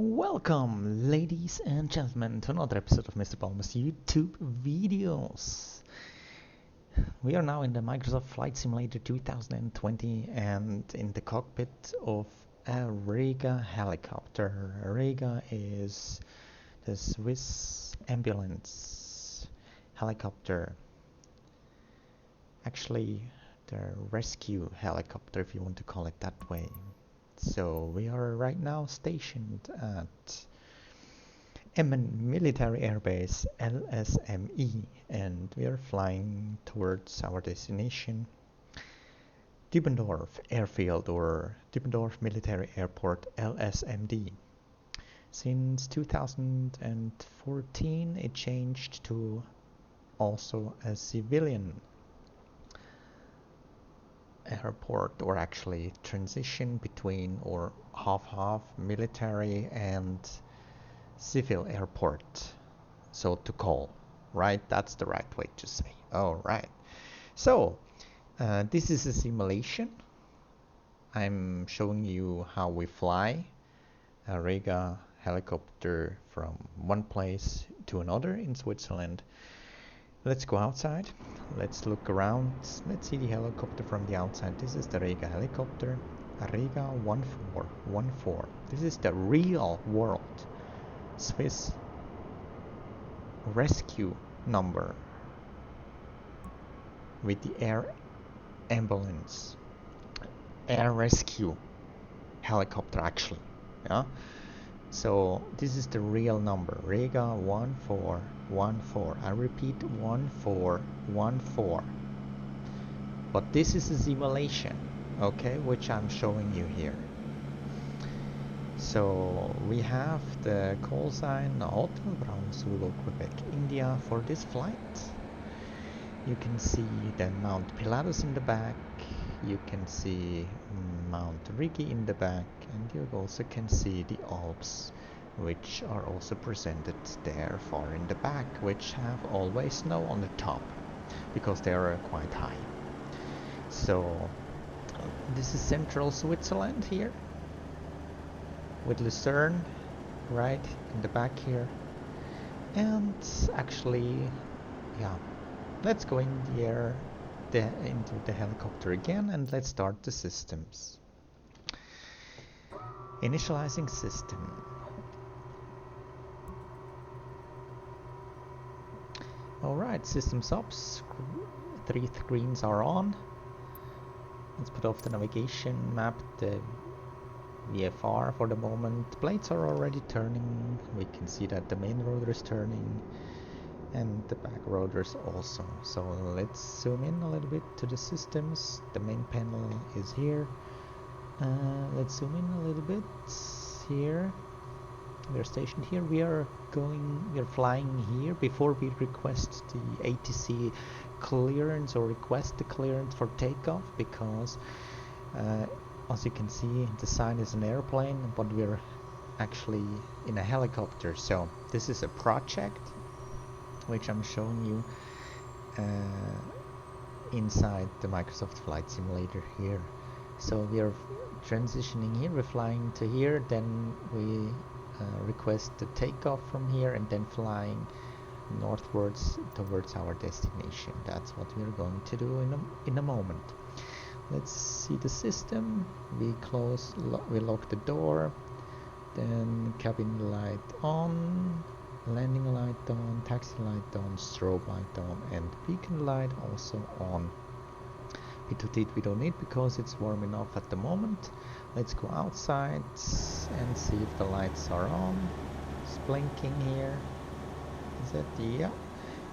Welcome, ladies and gentlemen, to another episode of Mr. Palmer's YouTube videos. We are now in the Microsoft Flight Simulator 2020 and in the cockpit of a Rega helicopter. Rega is the Swiss ambulance helicopter. Actually, the rescue helicopter, if you want to call it that way. So we are right now stationed at Emmen military airbase LSME and we are flying towards our destination Dübendorf airfield or Dübendorf military airport LSMD. Since 2014 it changed to also a civilian airport, or actually transition between or half military and civil airport, so to call, right? That's the right way to say. All right, so this is a simulation. I'm showing you how we fly a Rega helicopter from one place to another in Switzerland. Let's go outside, let's look around, let's see the helicopter from the outside. This is the Rega helicopter, a Rega1 This is the real world Swiss rescue number with the air ambulance, air rescue helicopter actually, yeah. So this is the real number, Rega1414. I repeat, 1414. But this is a simulation, okay, which I'm showing you here. So we have the call sign Hotel Bravo Zulu Quebec India for this flight. You can see the Mount Pilatus in the back. You can see Mount Rigi in the back, and you also can see the Alps, which are also presented there far in the back, which have always snow on the top because they are quite high. So this is central Switzerland here with Lucerne right in the back here, and actually, yeah, let's go in the air into the helicopter again and let's start the systems. Initializing system. Alright, systems up. 3 screens are on. Let's put off the navigation map, the VFR for the moment. Plates are already turning. We can see that the main rotor is turning and the back rotors also. So let's zoom in a little bit to the systems. The main panel is here. Let's zoom in a little bit here. We're stationed here. We're flying here before we request the ATC clearance or request the clearance for takeoff, because as you can see, the sign is an airplane, but we're actually in a helicopter. So this is a project which I'm showing you inside the Microsoft Flight Simulator here. So we are transitioning here, we're flying to here, then we request the takeoff from here and then flying northwards towards our destination. That's what we're going to do in a moment. Let's see the system. We we lock the door, then cabin light on, landing light on, taxi light on, strobe light on, and beacon light also on. P2T we don't need because it's warm enough at the moment. Let's go outside and see if the lights are on. It's blinking here. Is it? Yeah.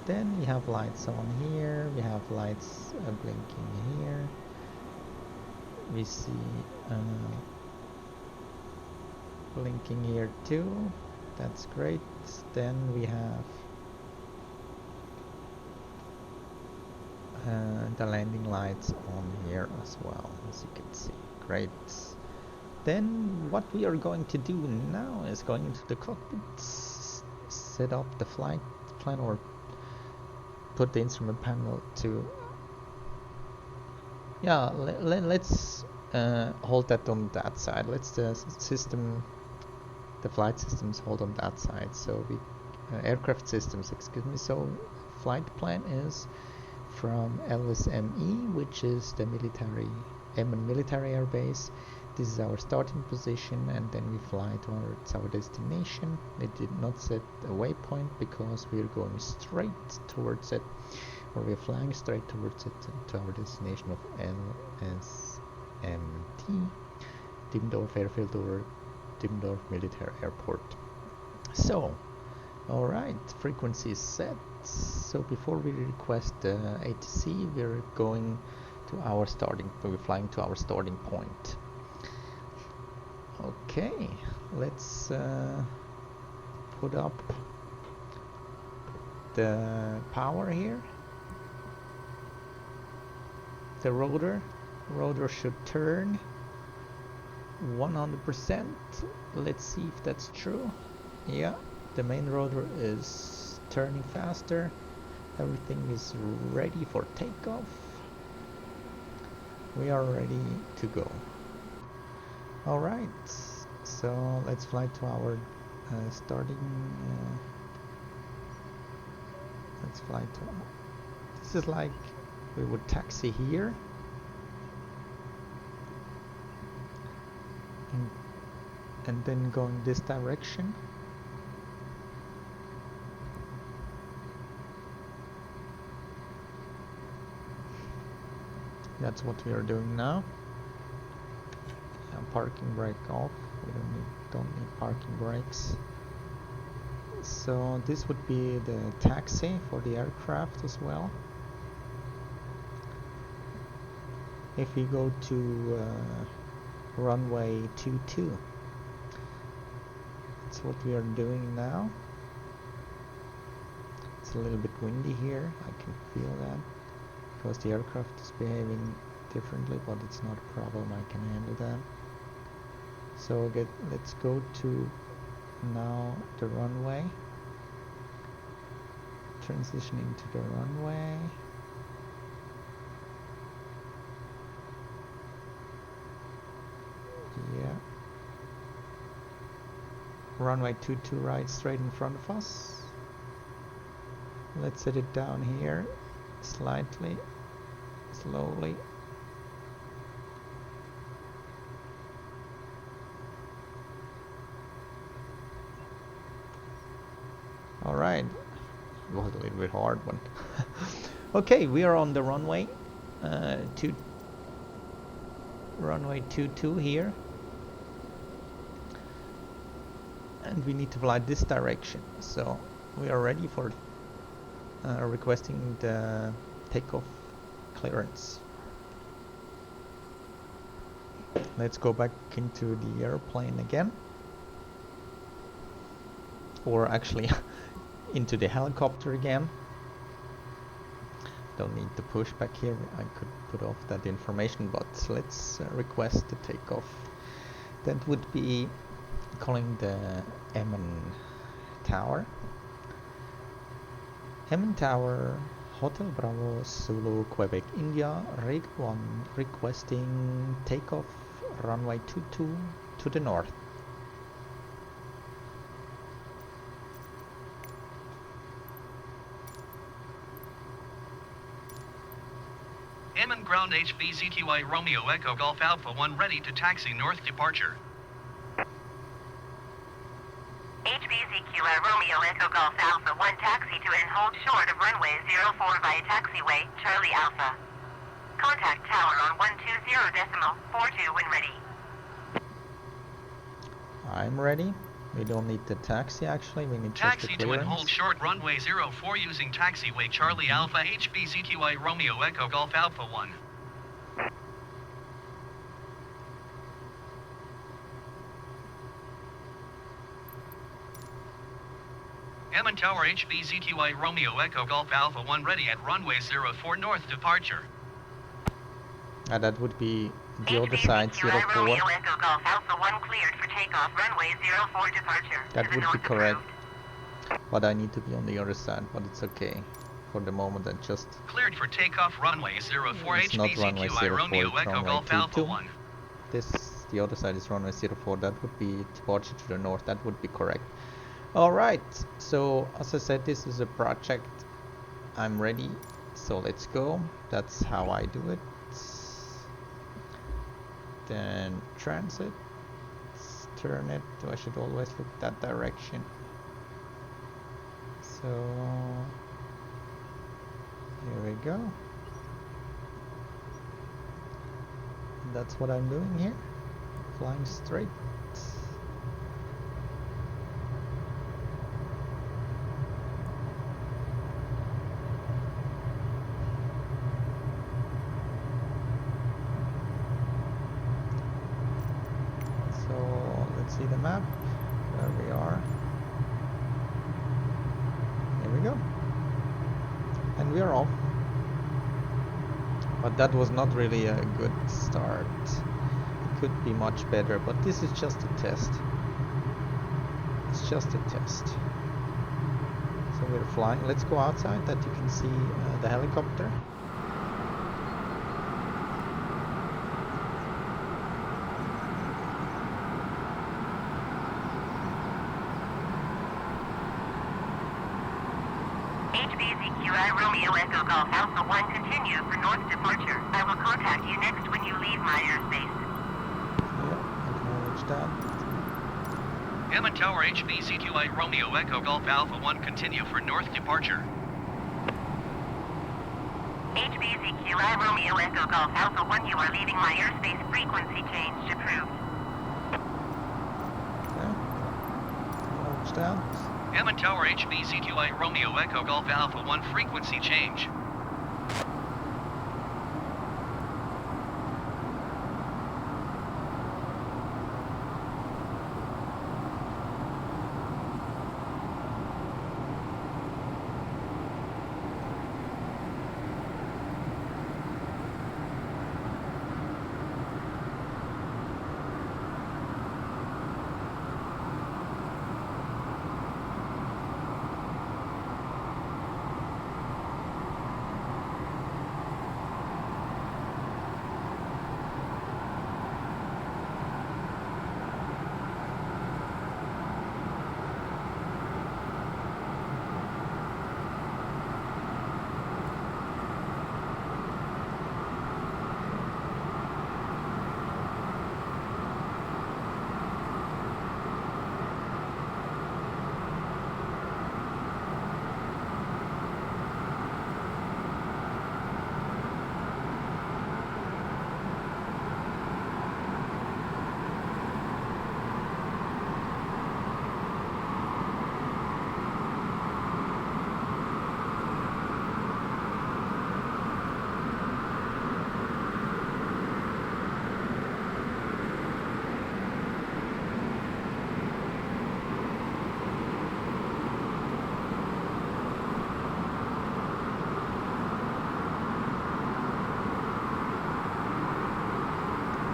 Then we have lights on here. We have lights blinking here. We see blinking here too. That's great. Then we have the landing lights on here as well, as you can see. Great. Then what we are going to do now is going into the cockpit, set up the flight plan, or put the instrument panel to, yeah, let's hold that on that side. Let's the system the flight systems hold on that side. So we aircraft systems, excuse me. So flight plan is from LSME, which is the Emmen military air base. This is our starting position, and then we fly towards our destination. It did not set a waypoint because we are going straight towards it, or we are flying straight towards it to our destination of LSMD, Dübendorf Airfield or Dübendorf Military Airport. So, alright, frequency is set. So before we request ATC, we're flying to our starting point. Okay, let's put up the power here. The rotor should turn 100%. Let's see if that's true. Yeah, the main rotor is turning faster. Everything is ready for takeoff. We are ready to go. Alright, so let's fly to our let's fly to, this is like we would taxi here and then go in this direction. That's what we are doing now. Parking brake off. We don't need parking brakes. So this would be the taxi for the aircraft as well. If we go to runway 22, that's what we are doing now. It's a little bit windy here, I can feel that, because the aircraft is behaving differently, but it's not a problem, I can handle that. So let's go to now the runway, transitioning to the runway. Yeah, runway 22 right straight in front of us. Let's set it down here slightly, slowly. Alright, it was a little bit hard, but okay, we are on the runway runway 22 here, and we need to fly this direction. So we are ready for requesting the takeoff clearance. Let's go back into the airplane again, or actually into the helicopter again. Don't need to push back here, I could put off that information, but let's request the takeoff. That would be calling the Emmen Tower. Emmen Tower, Hotel Bravo, Zulu, Quebec, India, REGA1, requesting takeoff runway 22 to the north. Emmen ground HBZQI Romeo Echo Golf Alpha 1 ready to taxi north departure. HBZQI Romeo Echo Golf Alpha 1 taxi to and hold short of runway 04 via taxiway Charlie Alpha. Contact tower on 120.42 when ready. I'm ready. We don't need the taxi actually, we need just the Taxi clearance. to and hold short runway 04 using taxiway Charlie Alpha HBZQI Romeo Echo Golf Alpha 1. Emmen Tower HBZQI Romeo Echo Golf Alpha 1 ready at runway 04 north departure. That would be the other side, 04. Romeo Echo Golf Alpha 1 cleared for takeoff runway 04 departure. That would be correct. But I need to be on the other side, but it's okay. For the moment I just... Cleared for takeoff runway 04 It's not runway HBZQI 04, Romeo it's Echo runway Golf Alpha 22. 1. This the other side is runway 04. That would be departure to the north. That would be correct. Alright, so as I said, this is a project. I'm ready, so let's go. That's how I do it. Then transit, turn it. I should always look that direction. So here we go. And that's what I'm doing here, flying straight. See the map, there we are, here we go, and we are off. But that was not really a good start. It could be much better, but this is just a test. It's just a test. So we're flying. Let's go outside that you can see the helicopter. Romeo Echo Golf Alpha 1 continue for north departure. I will contact you next when you leave my airspace. Yeah, acknowledge that. Emmen Tower HBCQI Romeo Echo Golf Alpha 1 continue for north departure. HBCQI Romeo Echo Golf Alpha 1, you are leaving my airspace. Frequency change approved. Okay. Acknowledge that. Emmen Tower HBCQI Romeo Echo Golf Alpha 1 frequency change.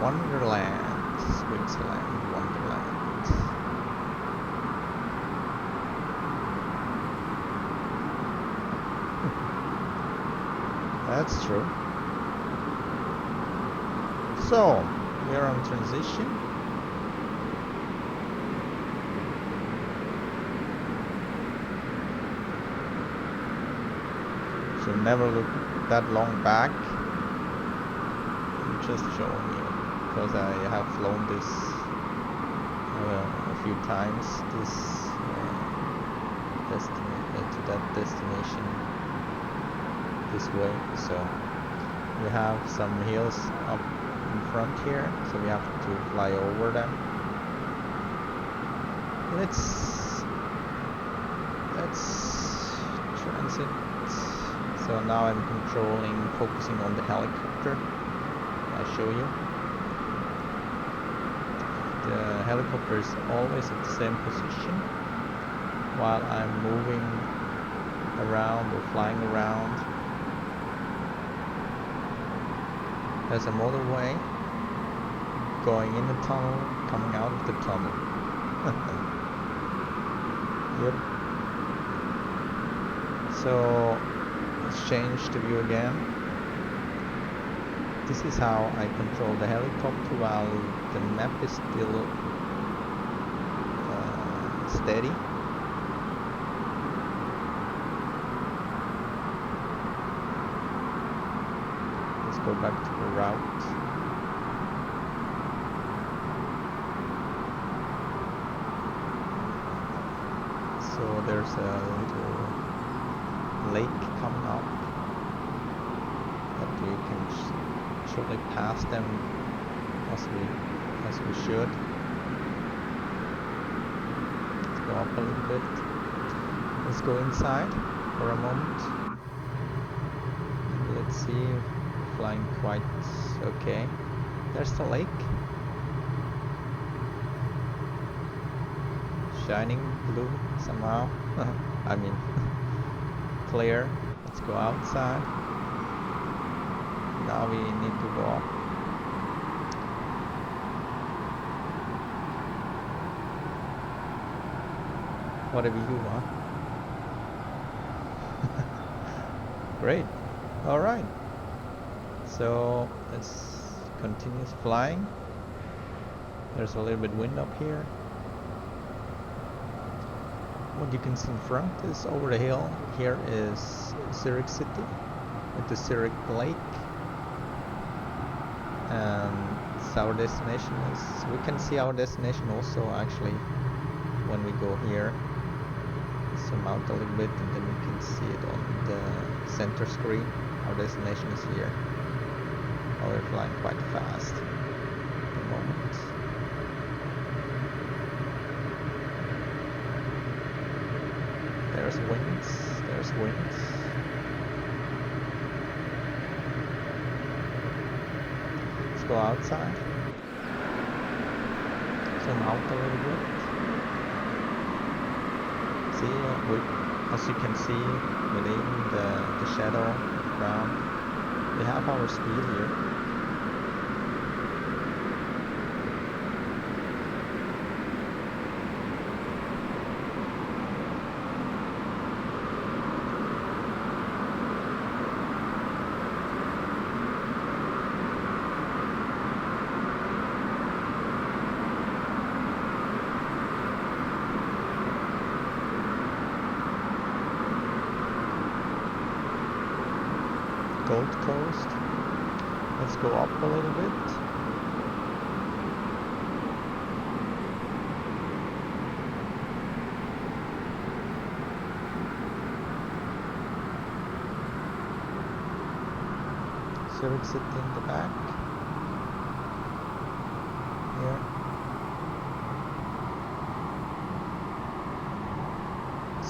Wonderland, Switzerland, Wonderland. That's true. So, we are on transition. So never look that long back. I'm just showing you, because I have flown this a few times, this to that destination this way. So we have some hills up in front here, so we have to fly over them. Let's transit. So now I'm focusing on the helicopter. I'll show you. The helicopter is always at the same position while I'm moving around or flying around. There's a motorway going in the tunnel, coming out of the tunnel. Yep. So let's change the view again. This is how I control the helicopter while the map is still steady. Let's go back to the route. So there's a little lake coming up that we can surely pass them as we should. Let's go up a little bit. Let's go inside for a moment. And let's see, we're flying quite okay. There's the lake. Shining blue somehow. I mean clear. Let's go outside. Now we need to go up. Whatever you want. Great. Alright. So let's continue flying. There's a little bit wind up here. What you can see in front is over the hill. Here is Zurich City with the Zurich Lake. And our destination is, we can see our destination also actually when we go here. Zoom out a little bit and then we can see it on the center screen. Our destination is here. Oh, we're flying quite fast at the moment. There's winds, there's winds. Let's go outside. Zoom out a little bit. See, as you can see within the shadow ground, we have our speed here. Gold Coast. Let's go up a little bit. Zurich City in the back. Here.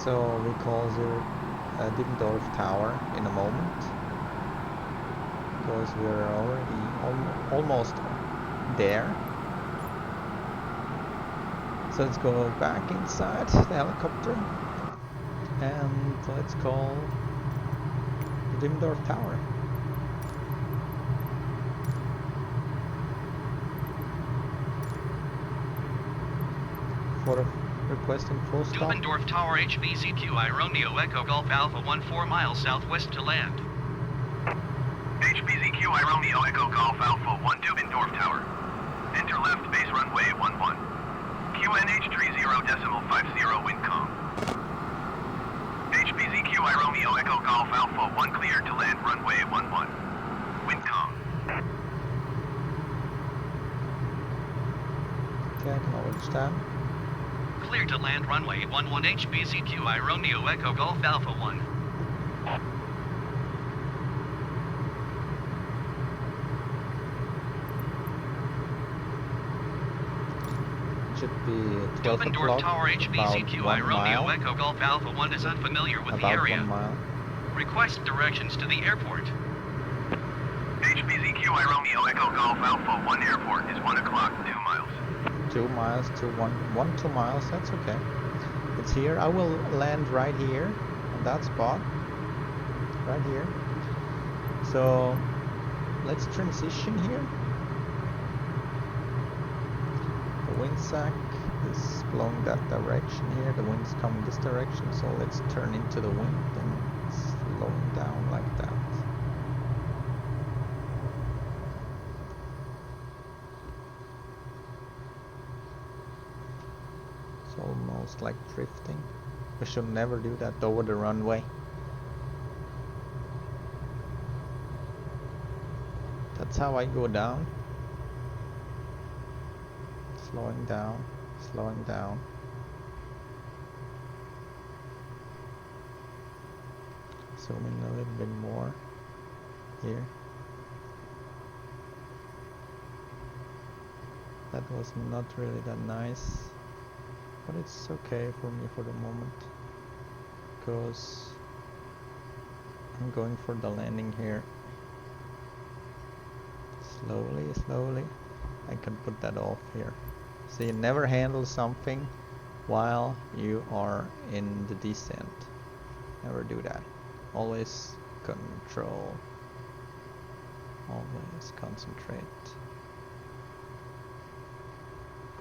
So we call Zurich Dübendorf Tower in a moment. Because we're already almost there. So let's go back inside the helicopter and let's call the Dübendorf Tower. For requesting full stop. Dübendorf Tower HBZQI Romeo Echo Golf Alpha 1 4 miles southwest to land. HBZQI Romeo Echo Golf Alpha 1 Dübendorf Tower. Enter left base runway 11. QNH 30.50 wind calm. HBZQI Romeo Echo Golf Alpha 1 cleared to land runway 11. Wind calm. Okay, acknowledge that. Clear to land runway 11 HBZQI Romeo Echo Golf Alpha 1. Should be 12 Dübendorf o'clock, Tower about HBZQI 1 Romeo mile. Echo Golf Alpha 1 is unfamiliar with the About area. 1 mile. Request directions to the airport. HBZQI Romeo Echo Golf Alpha 1 airport is 1 o'clock, 2 miles. 2 miles to 2 miles, that's okay. It's here. I will land right here on that spot. Right here. So let's transition here. The wind sack is blowing that direction here. The wind's coming this direction, so let's turn into the wind and slowing down like that. It's almost like drifting. We should never do that over the runway. That's how I go down. Slowing down, slowing down. Zooming a little bit more here. That was not really that nice, but it's okay for me for the moment, because I'm going for the landing here. Slowly, slowly, I can put that off here. So you never handle something while you are in the descent. Never do that. Always control. Always concentrate.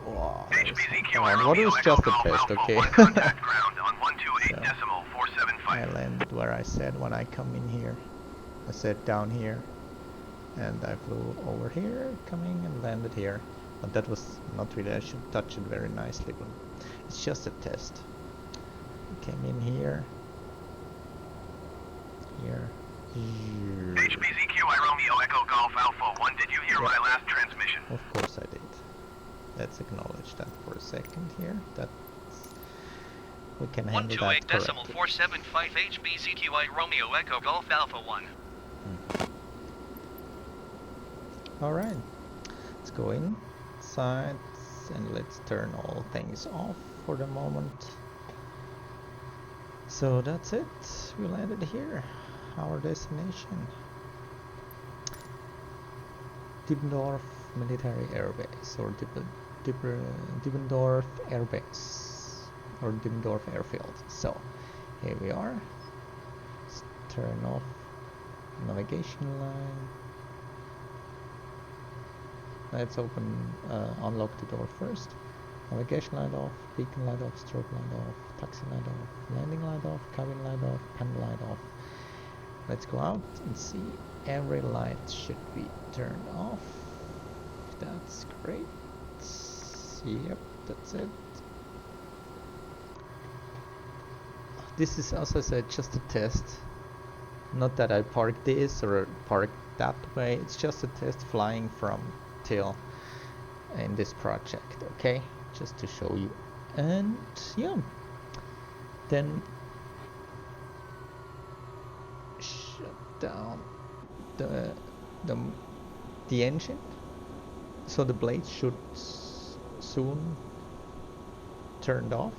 Wow, what was just a test, okay? So, I landed where I said when I come in here. I said down here, and I flew over here, coming and landed here. But that was not really, I should touch it very nicely, but it's just a test. I came in here. Here. HBZQI Romeo Echo Golf Alpha 1, did you hear my last transmission? Of course I did. Let's acknowledge that for a second here. That's, we can handle that correctly. 128.475 HBZQI Romeo Echo Golf Alpha 1. Alright, let's go inside and let's turn all things off for the moment. So that's it, we landed here, our destination. Dübendorf Military Airbase, or Dübendorf Airbase, or Dübendorf Airfield. So here we are. Let's turn off navigation line. Let's unlock the door first. Navigation light off, beacon light off, strobe light off, taxi light off, landing light off, cabin light off, panel light off. Let's go out and see. Every light should be turned off. That's great. Yep, that's it. This is, as I said, just a test. Not that I parked this or parked that way. It's just a test flying from till in this project, okay? Just to show you. And yeah, then shut down the engine, so the blades should soon turned off.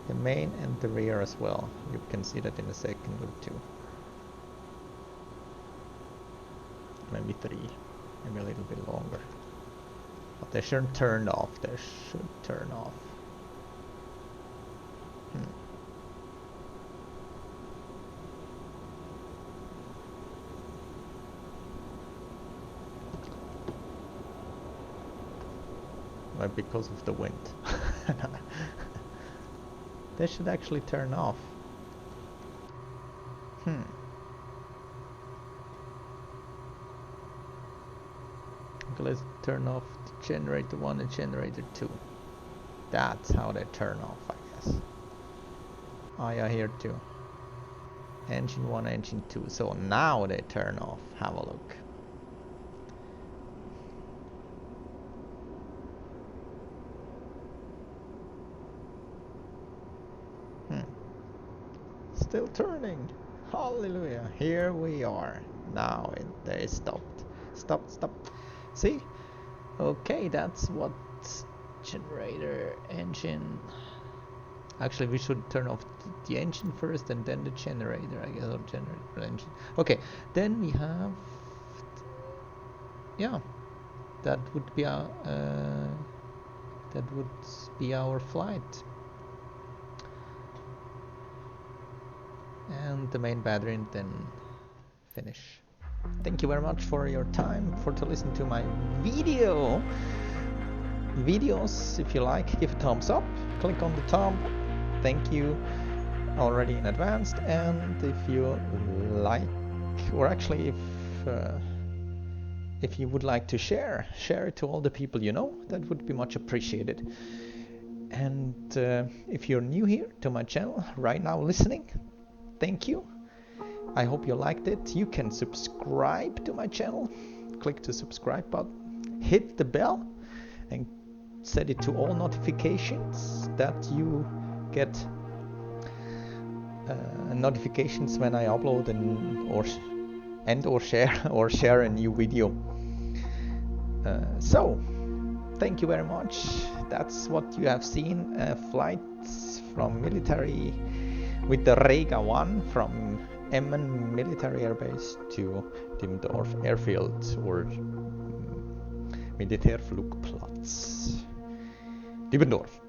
The main and the rear as well. You can see that in a second or two. Maybe 3, maybe a little bit longer. But they shouldn't turn off. They should turn off. Maybe because of the wind. They should actually turn off. Okay, let's turn off the generator 1 and generator 2. That's how they turn off, I guess. Oh yeah, here too. Engine 1, engine 2. So now they turn off. Have a look. Still turning. Hallelujah. Here we are. Now they stopped. Stop. See? Okay, that's what generator, engine. Actually, we should turn off the engine first and then the generator, I guess, or generator, engine. Okay, then we have, yeah, that would be our flight. And the main battery, and then finish. Thank you very much for your time, to listen to my videos. If you like, give a thumbs up, click on the thumb. Thank you already in advance. And if you like, or actually if if you would like to share it to all the people you know. That would be much appreciated. And if you're new here to my channel right now listening, thank you. I hope you liked it. You can subscribe to my channel. Click the subscribe button, hit the bell, and set it to all notifications that you get notifications when I upload or share a new video. So thank you very much. That's what you have seen, flights from military with the REGA1 from Emmen military airbase to Dübendorf airfield or Militärflugplatz Dübendorf.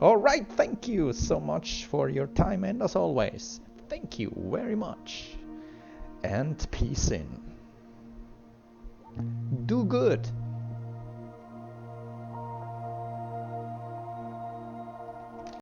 Alright, thank you so much for your time, and as always, thank you very much, and peace in. Do good.